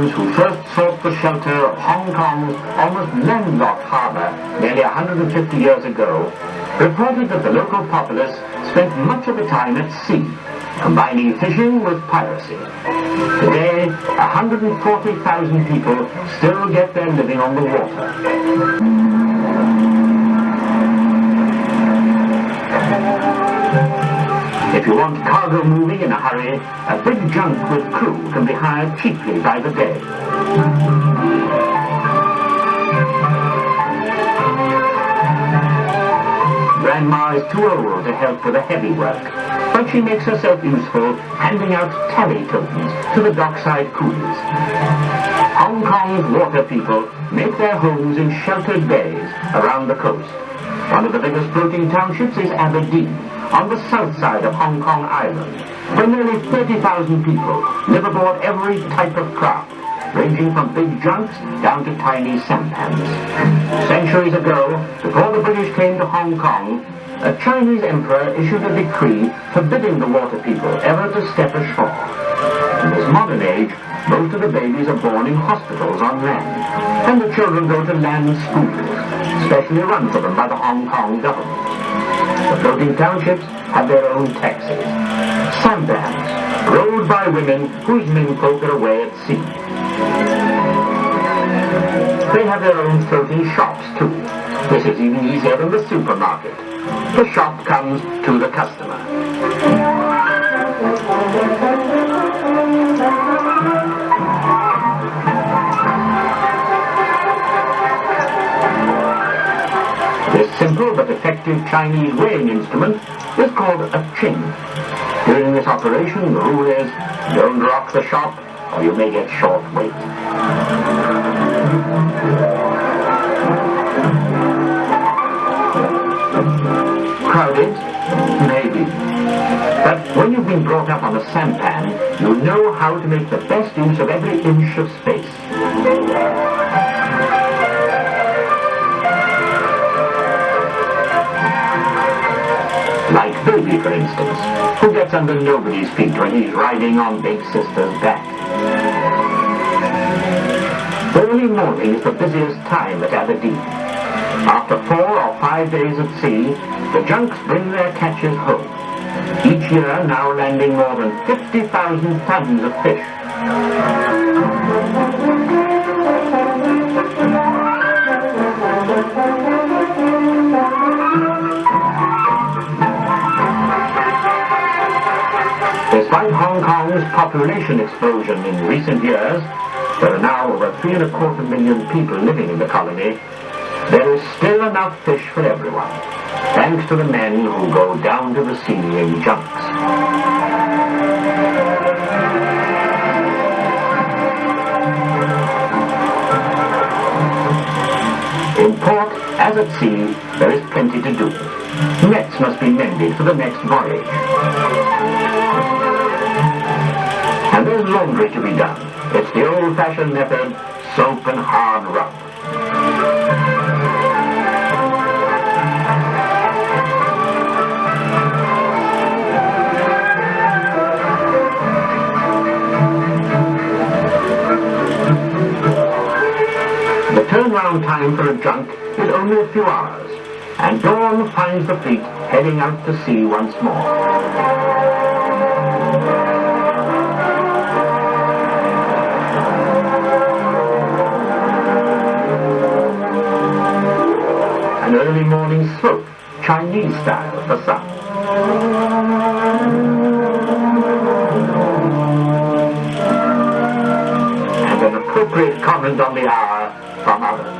Americans who first sought the shelter of Hong Kong's almost landlocked harbour nearly 150 years ago reported that the local populace spent much of the time at sea, combining fishing with piracy. Today, 140,000 people still get their living on the water. If you want cargo moving in a hurry, a big junk with crew can be hired cheaply by the day. Grandma is too old to help with the heavy work, but she makes herself useful handing out tally tokens to the dockside coolies. Hong Kong's water people make their homes in sheltered bays around the coast. One of the biggest floating townships is Aberdeen, on the south side of Hong Kong Island, where nearly 30,000 people live aboard every type of craft, ranging from big junks down to tiny sampans. Centuries ago, before the British came to Hong Kong, a Chinese emperor issued a decree forbidding the water people ever to step ashore. In this modern age, most of the babies are born in hospitals on land, and the children go to land schools, specially run for them by the Hong Kong government. The floating townships have their own taxis, sampans, rowed by women whose menfolk are away at sea. They have their own floating shops too. This is even easier than the supermarket. The shop comes to the customer. This simple but effective Chinese weighing instrument is called a Cheung. During this operation, the rule is, don't rock the shop or you may get short weight. Crowded? Maybe. But when you've been brought up on a sampan, you know how to make the best use of every inch of space. Like Baby, for instance, who gets under nobody's feet when he's riding on Big Sister's back. Early morning is the busiest time at Aberdeen. After 4 or 5 days at sea, the junks bring their catches home, each year now landing more than 50,000 tons of fish. Despite Hong Kong's population explosion in recent years, there are now over 3.25 million people living in the colony, there is still enough fish for everyone, thanks to the men who go down to the sea in junks. In port, as at sea, there is plenty to do. Nets must be mended for the next voyage. And there's laundry to be done. It's the old-fashioned method, soap and hard rub. The turnaround time for a junk is only a few hours, and dawn finds the fleet heading out to sea once more. An early morning swoop, Chinese style, for some. And an appropriate comment on the hour from others.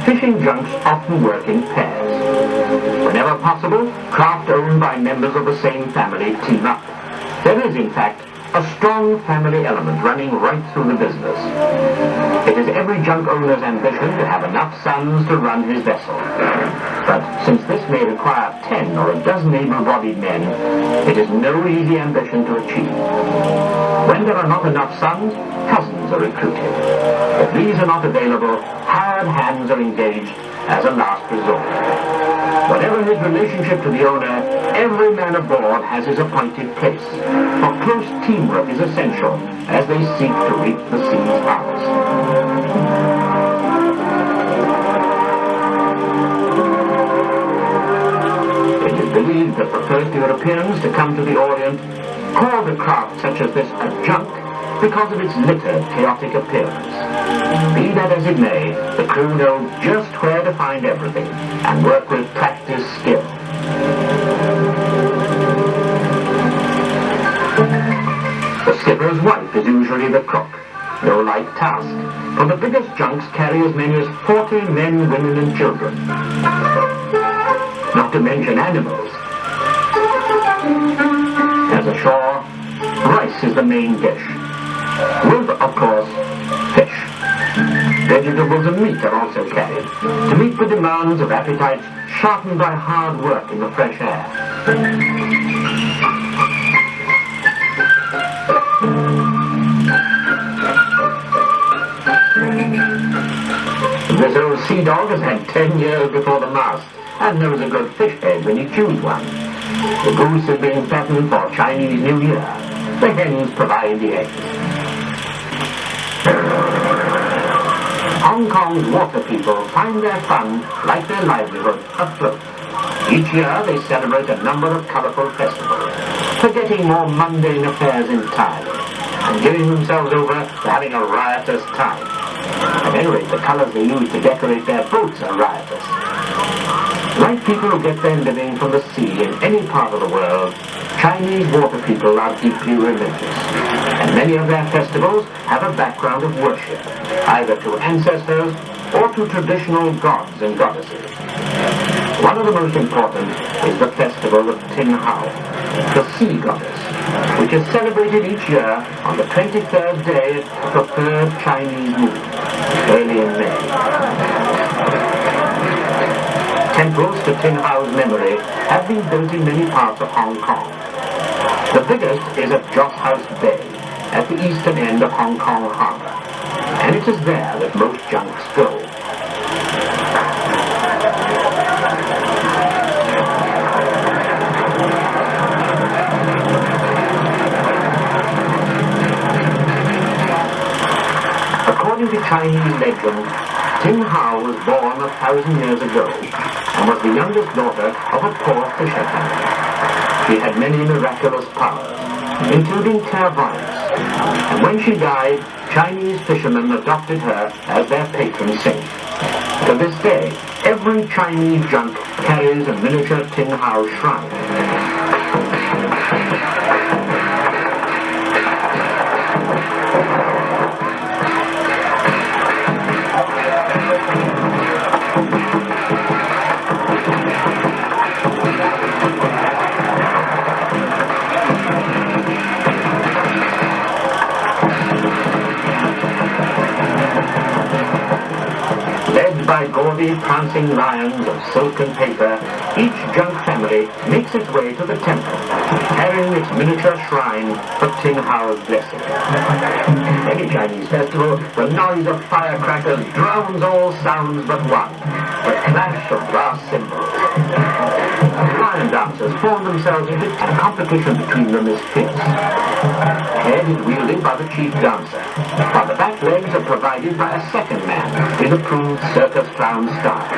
Fishing junks often work in pairs. Whenever possible, craft owned by members of the same family team up. There is, in fact, a strong family element running right through the business. It is every junk owner's ambition to have enough sons to run his vessel. But since this may require 10 or a dozen able-bodied men, it is no easy ambition to achieve. When there are not enough sons, cousins are recruited. If these are not available, hired hands are engaged as a last resort. Whatever his relationship to the owner, every man aboard has his appointed place, for close teamwork is essential as they seek to reap the sea's harvest. It is believed that the first Europeans to come to the Orient called a craft such as this a junk because of its littered, chaotic appearance. Be that as it may, the crew know just where to find everything and work with practiced skill. The skipper's wife is usually the cook. No light task, for the biggest junks carry as many as 40 men, women and children. Not to mention animals. As ashore, rice is the main dish. With, of course, fish. Vegetables and meat are also carried, to meet the demands of appetites sharpened by hard work in the fresh air. This old sea dog has had 10 years before the mast, and knows a good fish head when he chews one. The goose is being fattened for Chinese New Year. The hens provide the eggs. Hong Kong's water people find their fun, like their livelihood, afloat. Each year they celebrate a number of colourful festivals, forgetting more mundane affairs entirely, and giving themselves over to having a riotous time. At any rate, the colours they use to decorate their boats are riotous. Like people who get their living from the sea in any part of the world, Chinese water people are deeply religious, and many of their festivals have a background of worship, either to ancestors or to traditional gods and goddesses. One of the most important is the festival of Tin Hao, the sea goddess, which is celebrated each year on the 23rd day of the third Chinese moon, early in May. Temples to Tin Hao's memory have been built in many parts of Hong Kong. The biggest is at Joss House Bay, at the eastern end of Hong Kong Harbour, and it is there that most junks go. According to Chinese legend, Tin Hao was born 1,000 years ago and was the youngest daughter of a poor fisher family. She had many miraculous powers, including clairvoyance, and when she died, Chinese fishermen adopted her as their patron saint. To this day, every Chinese junk carries a miniature Tin Hao shrine. By gaudy, prancing lions of silk and paper, each junk family makes its way to the temple, carrying its miniature shrine for Tin Hao's blessing. Any Chinese festival, the noise of firecrackers drowns all sounds but one, the clash of brass cymbals. Lion dancers form themselves into a competition between them is fierce. The head is wielded by the chief dancer, while the back legs are provided by a second man in approved circus clown style.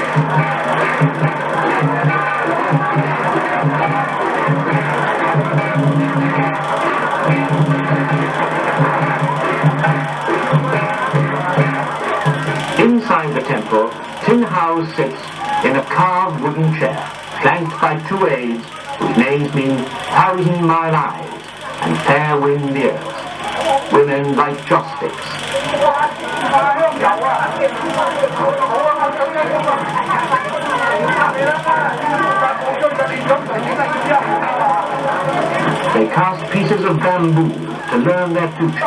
Inside the temple, Tin Hao sits in a carved wooden chair, flanked by two aides whose names mean 1,000-mile eyes and fair wind ears, women like joss sticks. They cast pieces of bamboo to learn their future.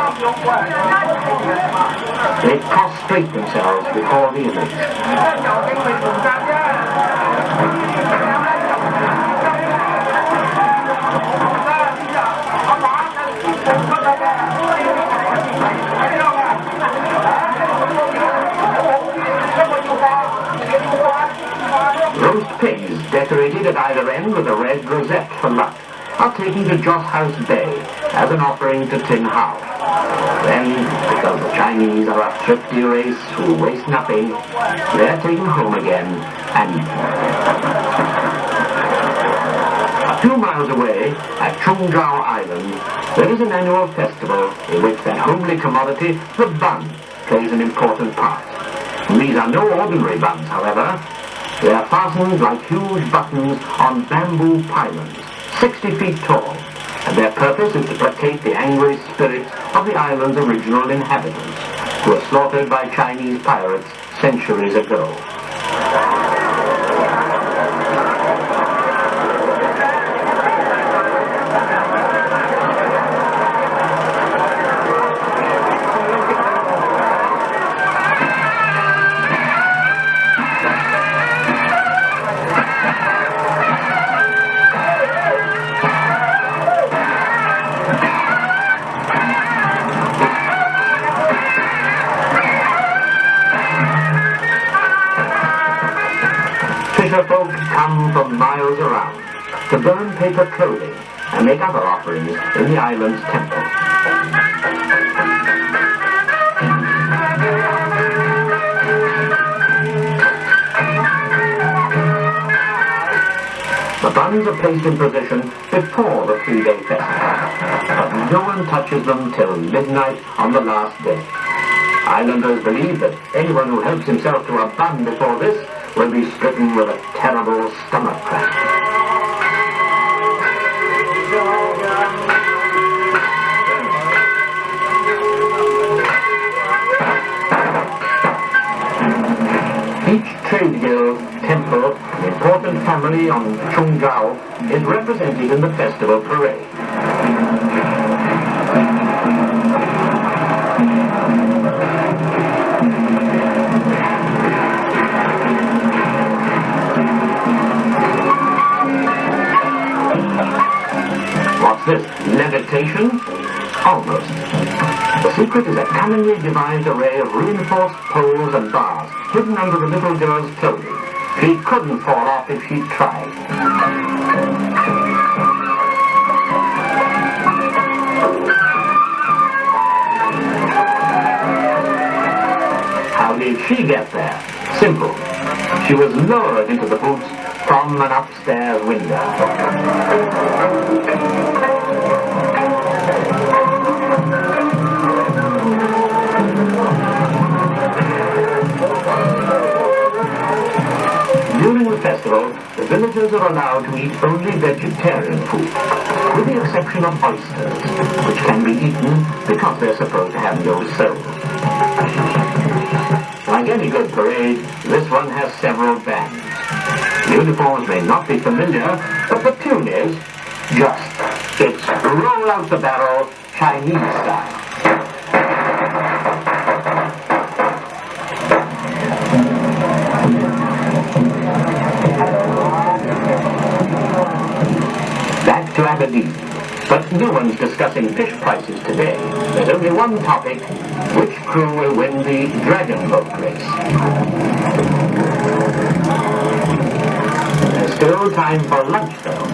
They prostrate themselves before the image. Roast pigs decorated at either end with a red rosette for luck, are taken to Joss House Bay as an offering to Tin Hau. Then, because the Chinese are a thrifty race who waste nothing, they're taken home again and eaten. A few miles away, at Cheung Island, there is an annual festival in which that homely commodity, the bun, plays an important part. These are no ordinary buns, however. They are fastened like huge buttons on bamboo pylons, 60 feet tall, and their purpose is to placate the angry spirits of the island's original inhabitants, who were slaughtered by Chinese pirates centuries ago. Fisherfolk come from miles around to burn paper clothing and make other offerings in the island's temple. The buns are placed in position before the 3-day festival, but no one touches them till midnight on the last day. Islanders believe that anyone who helps himself to a bun before this will be stricken with a terrible stomach cramp. Each trade guild, temple, and important family on Cheung is represented in the festival parade. What's this? Levitation? Almost. The secret is a cunningly devised array of reinforced poles and bars hidden under the little girl's clothing. She couldn't fall off if she tried. How did she get there? Simple. She was lowered into the boots from an upstairs window. During the festival, the villagers are allowed to eat only vegetarian food, with the exception of oysters, which can be eaten because they're supposed to have no soul. Like any good parade, this one has several bands. Uniforms may not be familiar, but the tune is just, it's roll out the barrel, Chinese style. Back to Aberdeen, but no one's discussing fish prices today. There's only one topic: which crew will win the dragon boat race? There's still time for lunch, though.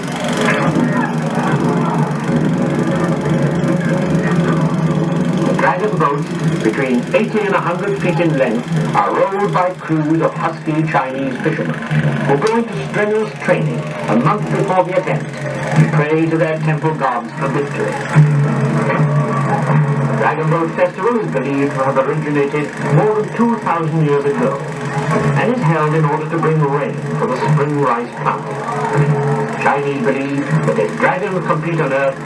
Dragon boats, between 80 and 100 feet in length, are rowed by crews of husky Chinese fishermen who go into strenuous training a month before the event and pray to their temple gods for victory. The Dragon Boat Festival is believed to have originated more than 2,000 years ago and is held in order to bring rain for the spring rice planting. Chinese believe that if dragons compete on Earth,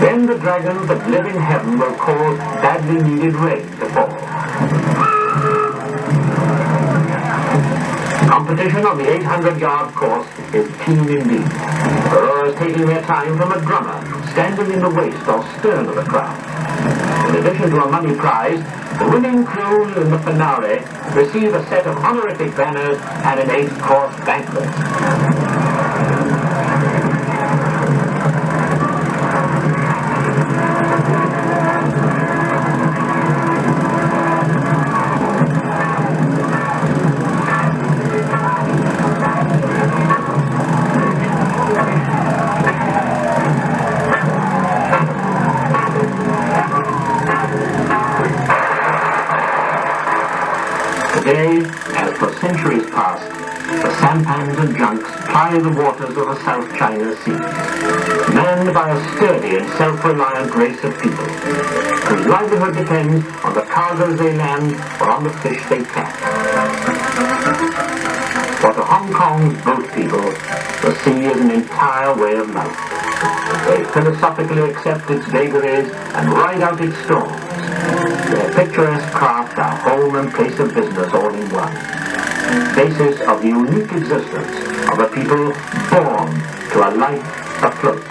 then the dragons that live in heaven will cause badly needed rain to fall. Competition on the 800-yard course is keen indeed. The rowers taking their time from a drummer standing in the waist or stern of the crowd. In addition to a money prize, the winning crew in the finale receive a set of honorific banners and an 8-course banquet. But for centuries past, the sampans and junks ply the waters of the South China Sea, manned by a sturdy and self-reliant race of people, whose livelihood depends on the cargoes they land or on the fish they catch. For to Hong Kong's boat people, the sea is an entire way of life. They philosophically accept its vagaries and ride out its storms. Their picturesque craft are home and place of business all in one. Basis of the unique existence of a people born to a life afloat.